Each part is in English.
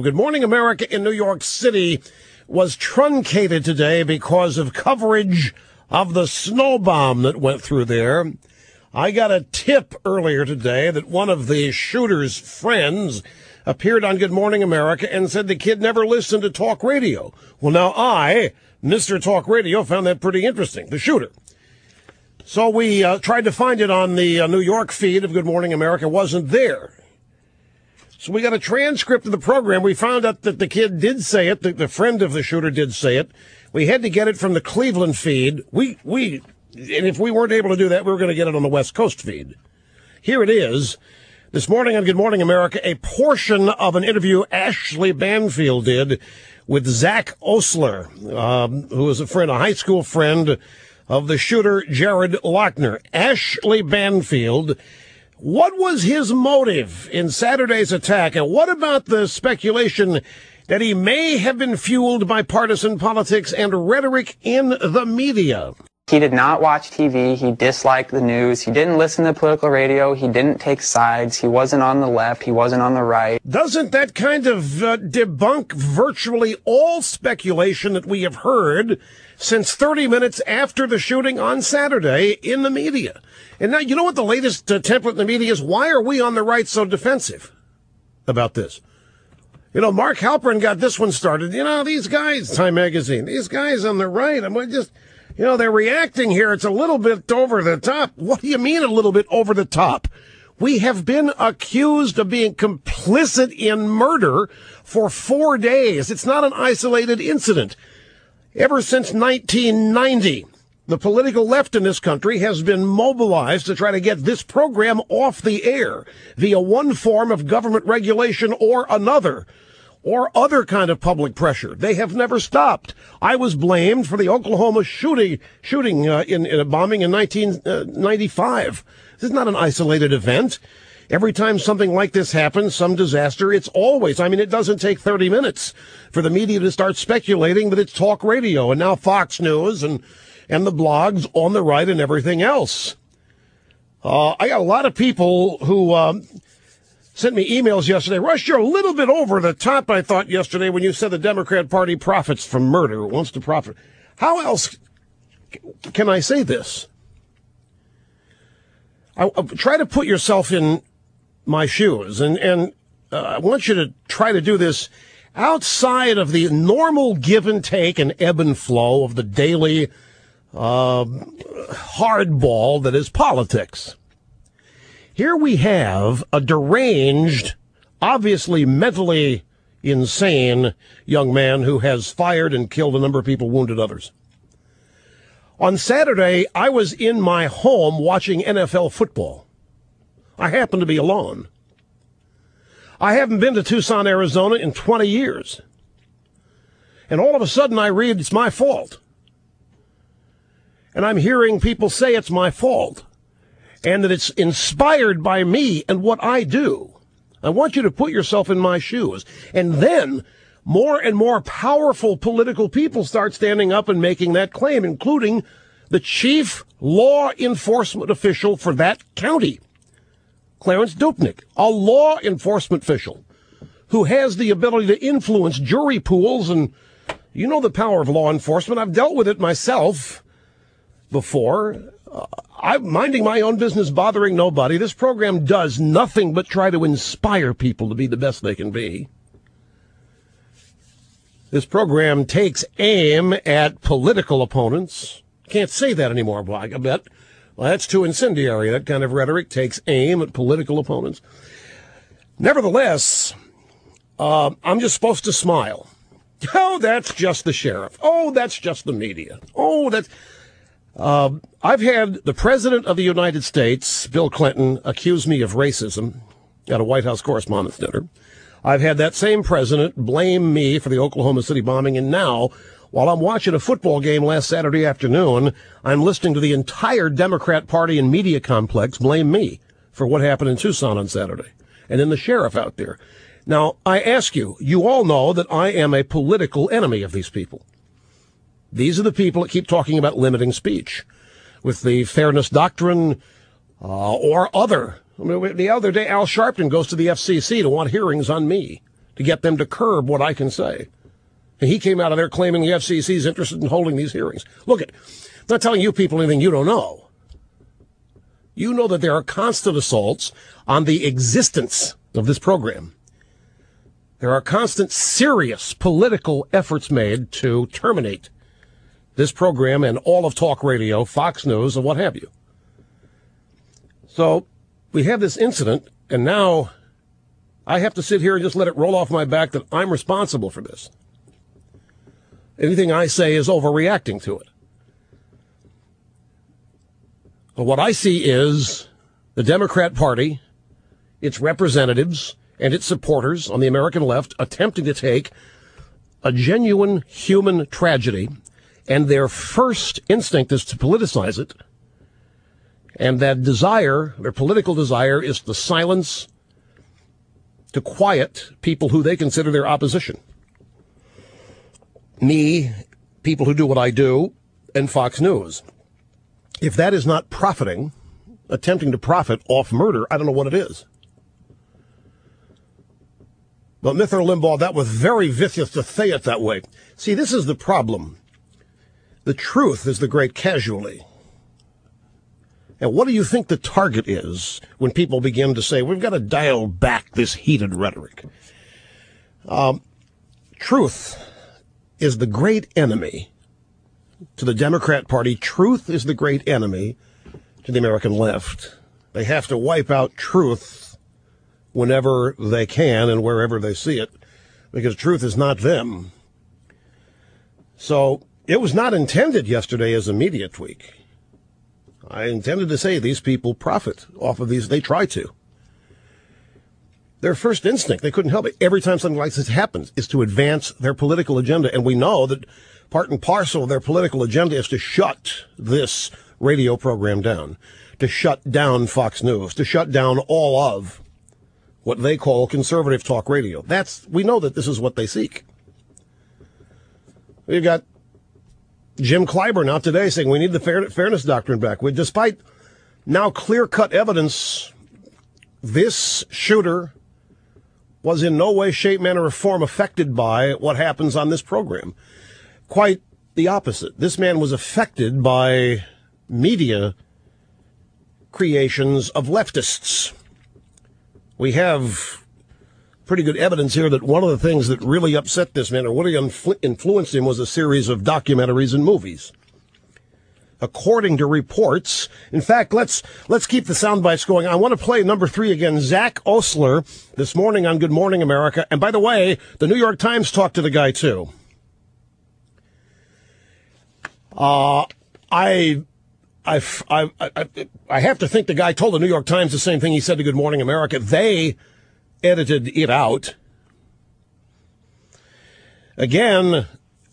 Good Morning America in New York City was truncated today because of coverage of the snow bomb that went through there. I got a tip earlier today that one of the shooter's friends appeared on Good Morning America and said the kid never listened to talk radio. Well, now I, Mr. Talk Radio, found that pretty interesting, the shooter. So we tried to find it on the New York feed of Good Morning America. It wasn't there. So we got a transcript of the program. We found out that the kid did say it. The friend of the shooter did say it. We had to get it from the Cleveland feed. And if we weren't able to do that, we were going to get it on the West Coast feed. Here it is. This morning on Good Morning America, a portion of an interview Ashley Banfield did with Zach Osler, who is a high school friend of the shooter, Jared Loughner. Ashley Banfield, what was his motive in Saturday's attack? And what about the speculation that he may have been fueled by partisan politics and rhetoric in the media? He did not watch TV. He disliked the news. He didn't listen to political radio. He didn't take sides. He wasn't on the left. He wasn't on the right. Doesn't that kind of debunk virtually all speculation that we have heard since 30 minutes after the shooting on Saturday in the media? And now, you know what the latest template in the media is? Why are we on the right so defensive about this? You know, Mark Halperin got this one started. You know, these guys, Time Magazine, these guys on the right, they're reacting here. It's a little bit over the top. What do you mean a little bit over the top? We have been accused of being complicit in murder for 4 days. It's not an isolated incident. Ever since 1990, the political left in this country has been mobilized to try to get this program off the air via one form of government regulation or another, or other kind of public pressure. They have never stopped. I was blamed for the Oklahoma shooting in a bombing in 1995. This is not an isolated event. Every time something like this happens, some disaster, it doesn't take 30 minutes for the media to start speculating that it's talk radio and now Fox News and the blogs on the right and everything else. I got a lot of people who sent me emails yesterday. Rush, you're a little bit over the top, I thought, yesterday when you said the Democrat Party profits from murder, wants to profit. How else can I say this? I try to put yourself in my shoes, and I want you to try to do this outside of the normal give and take and ebb and flow of the daily hardball that is politics. Here we have a deranged, obviously mentally insane young man who has fired and killed a number of people, wounded others. On Saturday, I was in my home watching NFL football. I happened to be alone. I haven't been to Tucson, Arizona in 20 years. And all of a sudden I read it's my fault. And I'm hearing people say it's my fault. And that it's inspired by me and what I do. I want you to put yourself in my shoes. And then more and more powerful political people start standing up and making that claim, including the chief law enforcement official for that county, Clarence Dupnick, a law enforcement official who has the ability to influence jury pools. And you know the power of law enforcement. I've dealt with it myself before. I'm minding my own business, bothering nobody. This program does nothing but try to inspire people to be the best they can be. This program takes aim at political opponents. Can't say that anymore, I bet. Well, that's too incendiary. That kind of rhetoric takes aim at political opponents. Nevertheless, I'm just supposed to smile. Oh, that's just the sheriff. Oh, that's just the media. Oh, that's... I've had the President of the United States, Bill Clinton, accuse me of racism at a White House Correspondents' Dinner. I've had that same president blame me for the Oklahoma City bombing, and now, while I'm watching a football game last Saturday afternoon, I'm listening to the entire Democrat Party and media complex blame me for what happened in Tucson on Saturday, and then the sheriff out there. Now, I ask you, you all know that I am a political enemy of these people. These are the people that keep talking about limiting speech with the fairness doctrine or other. I mean, the other day, Al Sharpton goes to the FCC to want hearings on me. to get them to curb what I can say. And he came out of there claiming the FCC is interested in holding these hearings. Look, I'm not telling you people anything you don't know. You know that there are constant assaults on the existence of this program. There are constant serious political efforts made to terminate this program and all of talk radio, Fox News, and what have you. So we have this incident, and now I have to sit here and just let it roll off my back that I'm responsible for this. Anything I say is overreacting to it. But what I see is the Democrat Party, its representatives, and its supporters on the American left attempting to take a genuine human tragedy, and their first instinct is to politicize it. And that desire, their political desire, is to silence, to quiet people who they consider their opposition. Me, people who do what I do, and Fox News. If that is not profiting, attempting to profit off murder, I don't know what it is. But Mr. Limbaugh, that was very vicious to say it that way. See, this is the problem. The truth is the great casualty. And what do you think the target is when people begin to say, we've got to dial back this heated rhetoric? Truth is the great enemy to the Democrat Party. Truth is the great enemy to the American left. They have to wipe out truth whenever they can and wherever they see it, because truth is not them. So it was not intended yesterday as a media tweak. I intended to say these people profit off of these. They try to. Their first instinct, they couldn't help it, every time something like this happens, is to advance their political agenda. And we know that part and parcel of their political agenda is to shut this radio program down, to shut down Fox News, to shut down all of what they call conservative talk radio. We know that this is what they seek. We've got Jim Clyburn out today saying we need the fairness doctrine back. Despite now clear-cut evidence, this shooter was in no way, shape, manner, or form affected by what happens on this program. Quite the opposite. This man was affected by media creations of leftists. We have pretty good evidence here that one of the things that really upset this man, or what influenced him, was a series of documentaries and movies. According to reports, in fact, let's keep the sound bites going. I want to play number 3 again. Zach Osler this morning on Good Morning America. And by the way, the New York Times talked to the guy too. I have to think the guy told the New York Times the same thing he said to Good Morning America. They edited it out. Again,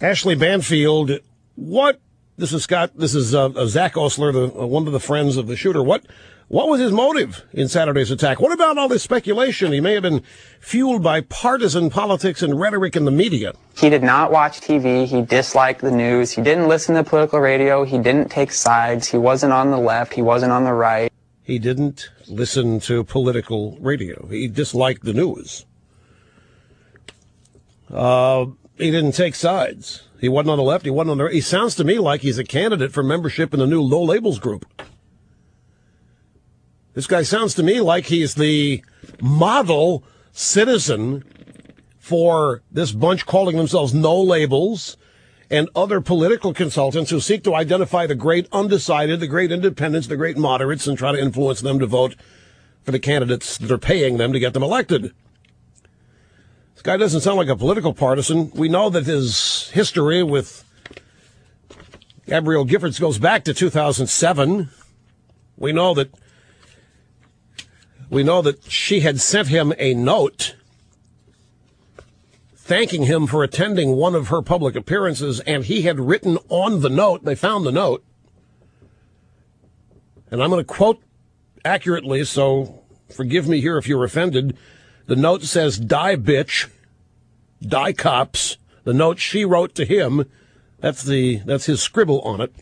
Ashley Banfield, what? This is Scott. This is Zach Osler, one of the friends of the shooter. What was his motive in Saturday's attack? What about all this speculation? He may have been fueled by partisan politics and rhetoric in the media. He did not watch TV. He disliked the news. He didn't listen to political radio. He didn't take sides. He wasn't on the left. He wasn't on the right. He didn't listen to political radio. He disliked the news. He didn't take sides. He wasn't on the left. He wasn't on the right. He sounds to me like he's a candidate for membership in the new Low Labels group. This guy sounds to me like he's the model citizen for this bunch calling themselves No Labels and other political consultants who seek to identify the great undecided, the great independents, the great moderates, and try to influence them to vote for the candidates that are paying them to get them elected. This guy doesn't sound like a political partisan. We know that his history with Gabrielle Giffords goes back to 2007. We know that she had sent him a note thanking him for attending one of her public appearances, and he had written on the note, they found the note, and I'm going to quote accurately, so forgive me here if you're offended. The note says, "Die, bitch. Die, cops." The note she wrote to him, that's his scribble on it.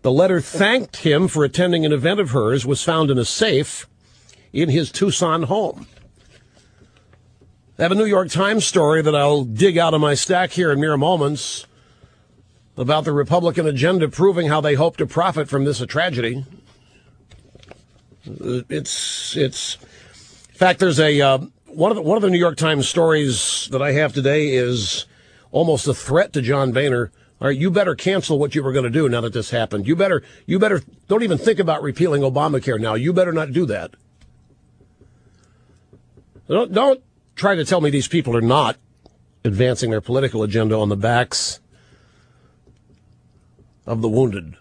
The letter thanked him for attending an event of hers, was found in a safe in his Tucson home. I have a New York Times story that I'll dig out of my stack here in mere moments about the Republican agenda proving how they hope to profit from this tragedy. In fact, there's one of the New York Times stories that I have today is almost a threat to John Boehner. All right, you better cancel what you were going to do now that this happened. You better don't even think about repealing Obamacare now. You better not do that. Don't try to tell me these people are not advancing their political agenda on the backs of the wounded.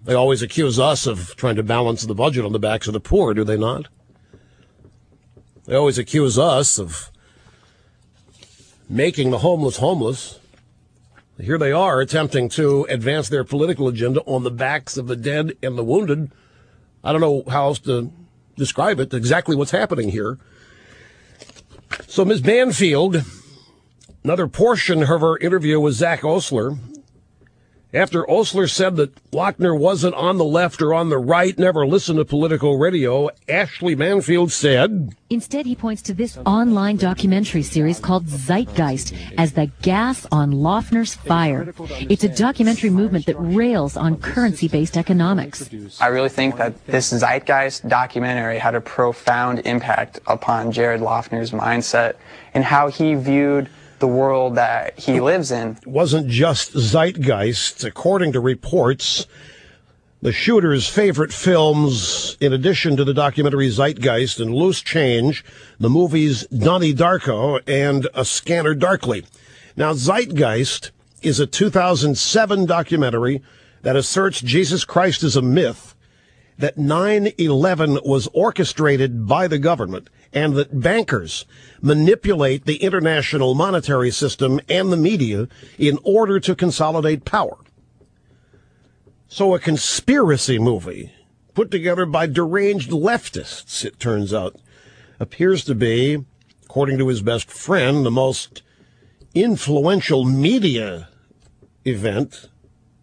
They always accuse us of trying to balance the budget on the backs of the poor, do they not? They always accuse us of making the homeless homeless. Here they are attempting to advance their political agenda on the backs of the dead and the wounded. I don't know how else to describe it, exactly what's happening here. So Ms. Banfield, another portion of her interview with Zach Osler, after Osler said that Loughner wasn't on the left or on the right, never listened to political radio, Ashley Banfield said, instead, he points to this online documentary series called Zeitgeist as the gas on Loughner's fire. It's a documentary movement that rails on currency-based economics. I really think that this Zeitgeist documentary had a profound impact upon Jared Loughner's mindset and how he viewed the world that he lives in. It wasn't just Zeitgeist. According to reports, the shooter's favorite films, in addition to the documentary Zeitgeist and Loose Change, the movies Donnie Darko and A Scanner Darkly. Now, Zeitgeist is a 2007 documentary that asserts Jesus Christ is a myth, that 9/11 was orchestrated by the government, and that bankers manipulate the international monetary system and the media in order to consolidate power. So a conspiracy movie put together by deranged leftists, it turns out, appears to be, according to his best friend, the most influential media event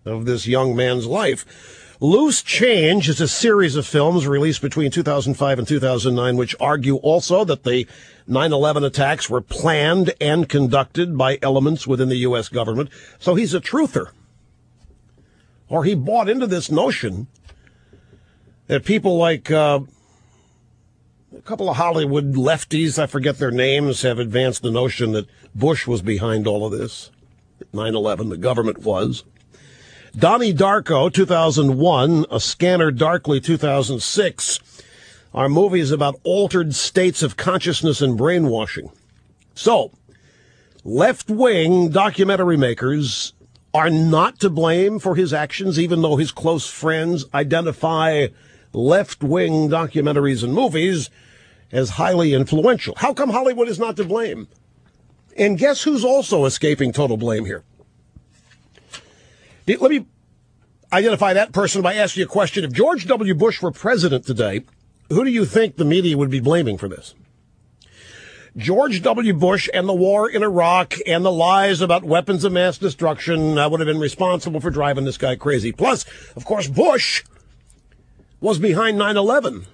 of this young man's life. Loose Change is a series of films released between 2005 and 2009, which argue also that the 9/11 attacks were planned and conducted by elements within the U.S. government. So he's a truther. Or he bought into this notion that people like a couple of Hollywood lefties, I forget their names, have advanced the notion that Bush was behind all of this. 9/11, the government was. Donnie Darko, 2001, A Scanner Darkly, 2006, are movies about altered states of consciousness and brainwashing. So, left-wing documentary makers are not to blame for his actions, even though his close friends identify left-wing documentaries and movies as highly influential. How come Hollywood is not to blame? And guess who's also escaping total blame here? Let me identify that person by asking you a question. If George W. Bush were president today, who do you think the media would be blaming for this? George W. Bush and the war in Iraq and the lies about weapons of mass destruction would have been responsible for driving this guy crazy. Plus, of course, Bush was behind 9/11.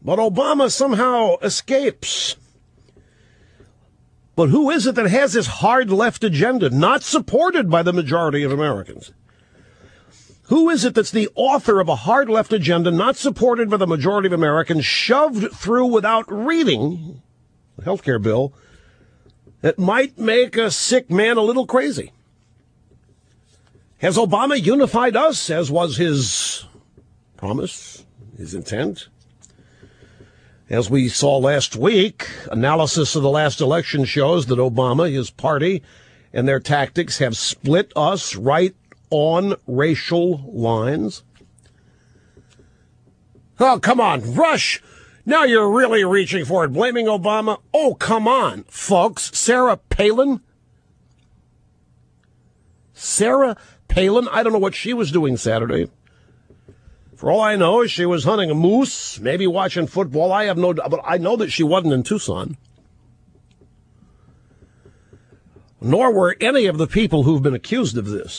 But Obama somehow escapes. But who is it that has this hard left agenda, not supported by the majority of Americans? Who is it that's the author of a hard left agenda, not supported by the majority of Americans, shoved through without reading the health care bill that might make a sick man a little crazy? Has Obama unified us, as was his promise, his intent? As we saw last week, analysis of the last election shows that Obama, his party, and their tactics have split us right on racial lines. Oh, come on, Rush. Now you're really reaching for it, blaming Obama. Oh, come on, folks. Sarah Palin? Sarah Palin? I don't know what she was doing Saturday. For all I know, she was hunting a moose, maybe watching football. I have no doubt, but I know that she wasn't in Tucson. Nor were any of the people who've been accused of this.